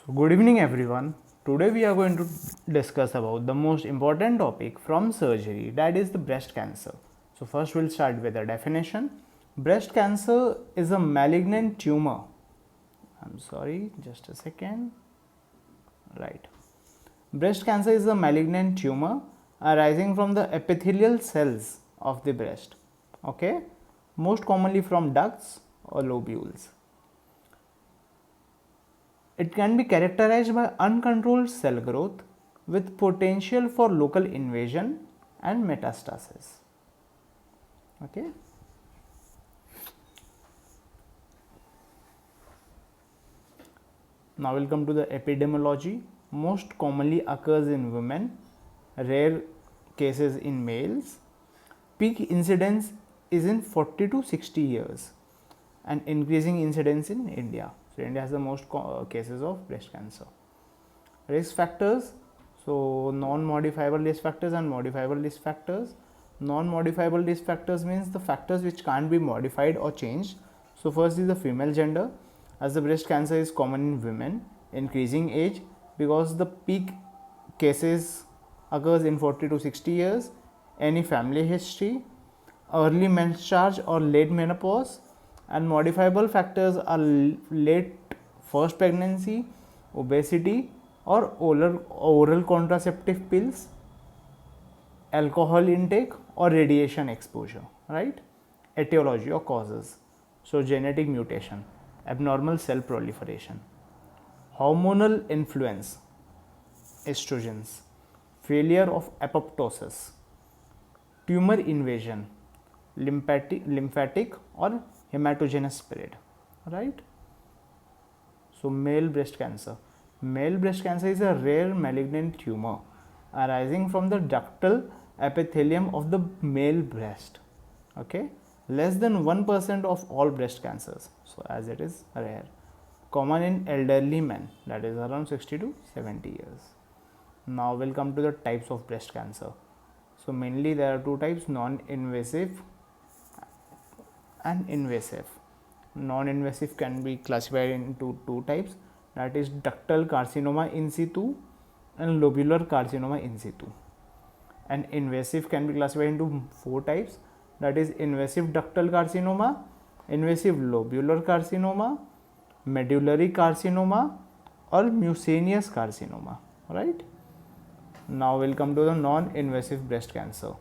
So good evening everyone. Today we are going to discuss about the most important topic from surgery, that is the breast cancer. So first we'll start with the definition. Breast cancer is a malignant tumor. I'm sorry, just a second. Right. Breast cancer is a malignant tumor arising from the epithelial cells of the breast. Okay? Most commonly from ducts or lobules. It can be characterized by uncontrolled cell growth with potential for local invasion and metastasis. Okay. Now we'll come to the epidemiology. Most commonly occurs in women, rare cases in males. Peak incidence is in 40 to 60 years and increasing incidence in India. So India has the most cases of breast cancer. Risk factors, so non-modifiable risk factors and modifiable risk factors. Non-modifiable risk factors means the factors which can't be modified or changed. So first is the female gender, as the breast cancer is common in women, increasing age because the peak cases occurs in 40 to 60 years, any family history, early menstruation or late menopause, and modifiable factors are late first pregnancy, obesity, or oral contraceptive pills, alcohol intake, or radiation exposure. Right? Etiology or causes, so genetic mutation, abnormal cell proliferation, hormonal influence, estrogens, failure of apoptosis, tumor invasion, lymphatic or hematogenous spread. Right? So male breast cancer. Male breast cancer is a rare malignant tumor arising from the ductal epithelium of the male breast. Okay, less than 1% of all breast cancers. So as it is rare, common in elderly men, that is around 60 to 70 years. Now we'll come to the types of breast cancer. So mainly there are two types: non-invasive and invasive. Non-invasive can be classified into two types, that is ductal carcinoma in situ and lobular carcinoma in situ. And invasive can be classified into four types, that is invasive ductal carcinoma, invasive lobular carcinoma, medullary carcinoma, or mucinous carcinoma. Right? Now we'll come to the non-invasive breast cancer.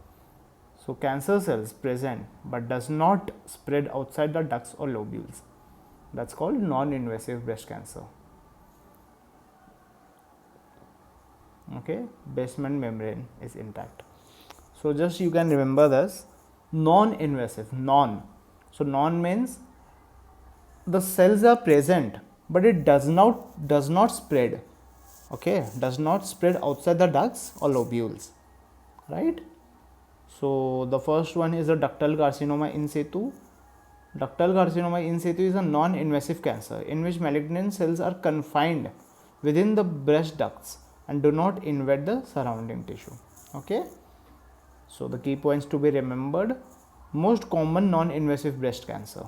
So cancer cells present but does not spread outside the ducts or lobules. That's called non-invasive breast cancer. Okay, basement membrane is intact. So just you can remember this: non-invasive, non. So non means the cells are present but it does not spread. Okay, does not spread outside the ducts or lobules. Right? So the first one is the ductal carcinoma in situ. Ductal carcinoma in situ is a non-invasive cancer in which malignant cells are confined within the breast ducts and do not invade the surrounding tissue. Okay. So the key points to be remembered: most common non-invasive breast cancer.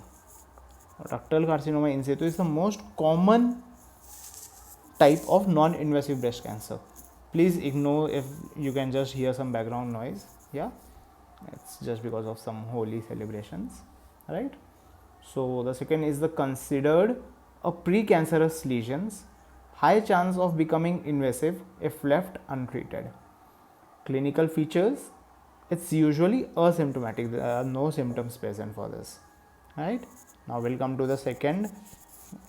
Ductal carcinoma in situ is the most common type of non-invasive breast cancer. Please ignore if you can just hear some background noise. Yeah, it's just because of some holy celebrations. Right? So the second is the considered a precancerous lesions, high chance of becoming invasive if left untreated. Clinical features: it's usually asymptomatic, there are no symptoms present for this. Right? Now we'll come to the second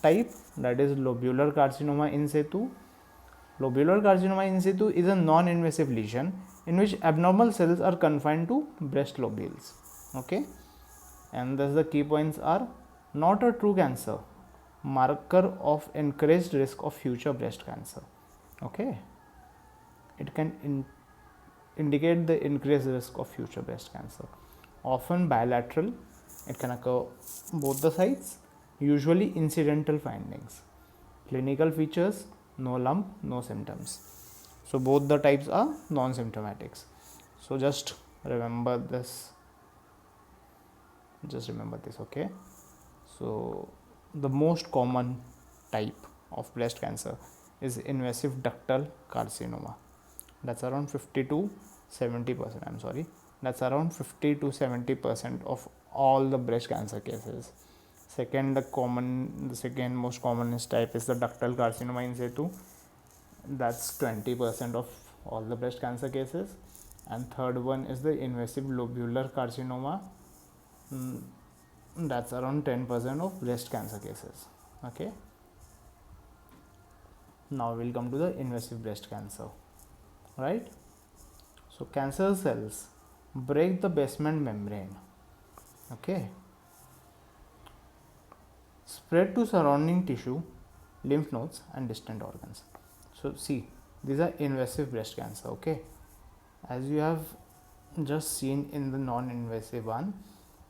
type, that is lobular carcinoma in situ. Lobular carcinoma in situ is a non-invasive lesion in which abnormal cells are confined to breast lobules. Okay, and thus the key points are: not a true cancer, marker of increased risk of future breast cancer. Okay, it can indicate the increased risk of future breast cancer. Often bilateral, it can occur both the sides, usually incidental findings. Clinical features: no lump, no symptoms. So both the types are non-symptomatics. So just remember this. Okay. So the most common type of breast cancer is invasive ductal carcinoma. That's around 50 to 70%. I'm sorry. That's around 50 to 70% of all the breast cancer cases. The second most commonest type is the ductal carcinoma in situ. That's 20% of all the breast cancer cases. And third one is the invasive lobular carcinoma. That's around 10% of breast cancer cases. Okay. Now we'll come to the invasive breast cancer. Right. So cancer cells break the basement membrane. Okay. Spread to surrounding tissue, lymph nodes and distant organs. So see, these are invasive breast cancer. Okay. As you have just seen in the non-invasive one,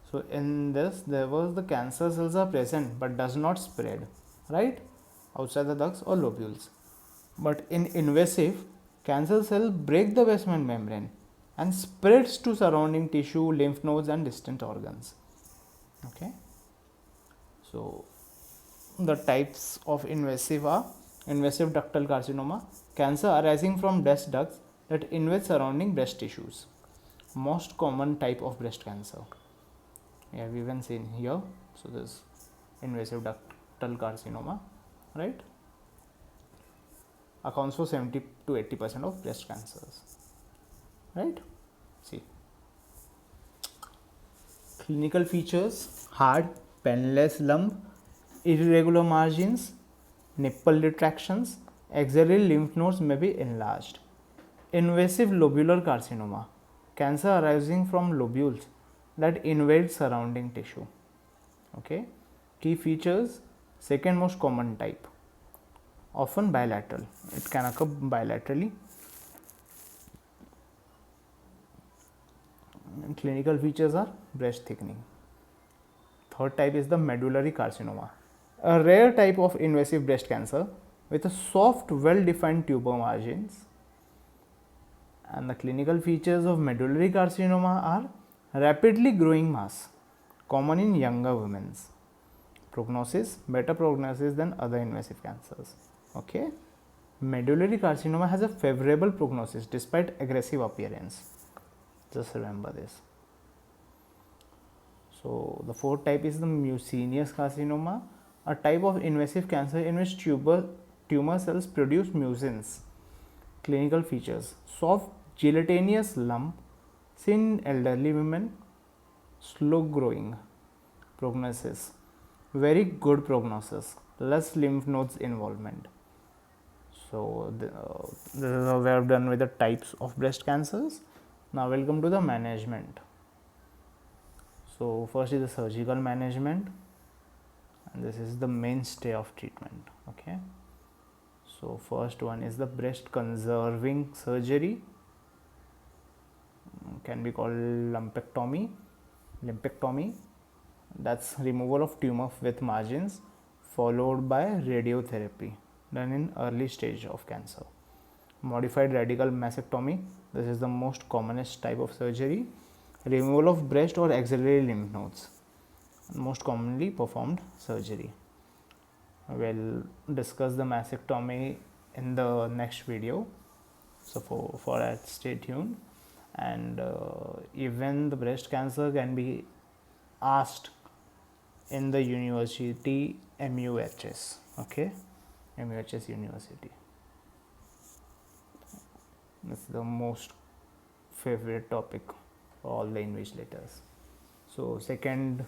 so in this there was the cancer cells are present but does not spread, right, outside the ducts or lobules. But in invasive, cancer cells break the basement membrane and spreads to surrounding tissue, lymph nodes and distant organs. Okay. So the types of invasive are invasive ductal carcinoma, cancer arising from breast ducts that invade surrounding breast tissues. Most common type of breast cancer. Yeah, we even seen here. So this invasive ductal carcinoma, right, accounts for 70 to 80% of breast cancers. Right. See. Clinical features: hard, penless lump, irregular margins, nipple retractions, axillary lymph nodes may be enlarged. Invasive lobular carcinoma, cancer arising from lobules that invade surrounding tissue. Okay. Key features: second most common type, often bilateral. It can occur bilaterally. And clinical features are breast thickening. Third type is the medullary carcinoma, a rare type of invasive breast cancer with a soft, well-defined tuber margins. And the clinical features of medullary carcinoma are rapidly growing mass, common in younger women. Prognosis: better prognosis than other invasive cancers. Okay. Medullary carcinoma has a favorable prognosis despite aggressive appearance. Just remember this. So the fourth type is the mucinous carcinoma, a type of invasive cancer in which tumor cells produce mucins. Clinical features: soft gelatinous lump seen in elderly women, slow growing. Prognosis: very good prognosis, less lymph nodes involvement. So this is how we have done with the types of breast cancers. Now we'll come to the management. So first is the surgical management, and this is the mainstay of treatment. Okay. So first one is the breast conserving surgery, can be called lumpectomy. That's removal of tumor with margins followed by radiotherapy done in early stage of cancer. Modified radical mastectomy, this is the most commonest type of surgery. Removal of breast or axillary lymph nodes, most commonly performed surgery. We'll discuss the mastectomy in the next video, so for that stay tuned. And even the breast cancer can be asked in the university MUHS. Okay, MUHS University. That's the most favorite topic for all the invigilators. So second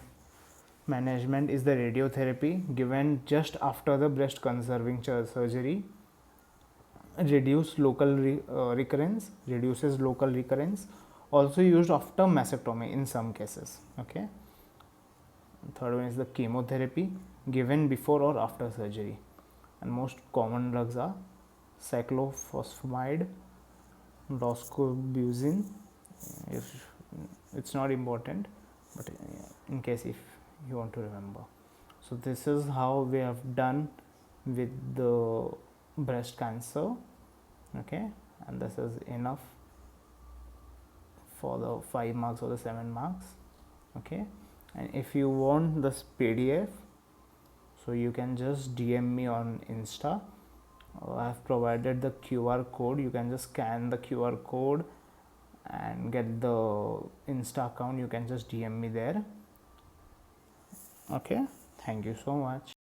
management is the radiotherapy given just after the breast conserving surgery. Reduces local recurrence, also used after mastectomy in some cases. Okay. Third one is the chemotherapy given before or after surgery, and most common drugs are cyclophosphamide, doxorubicin. If it's not important, but in case if you want to remember. So this is how we have done with the breast cancer. Okay, and this is enough for the 5 marks or the 7 marks. Okay, and if you want this PDF, so you can just DM me on Insta I have provided the QR code. You can just scan the QR code and get the Insta account. You can just DM me there. Okay, thank you so much.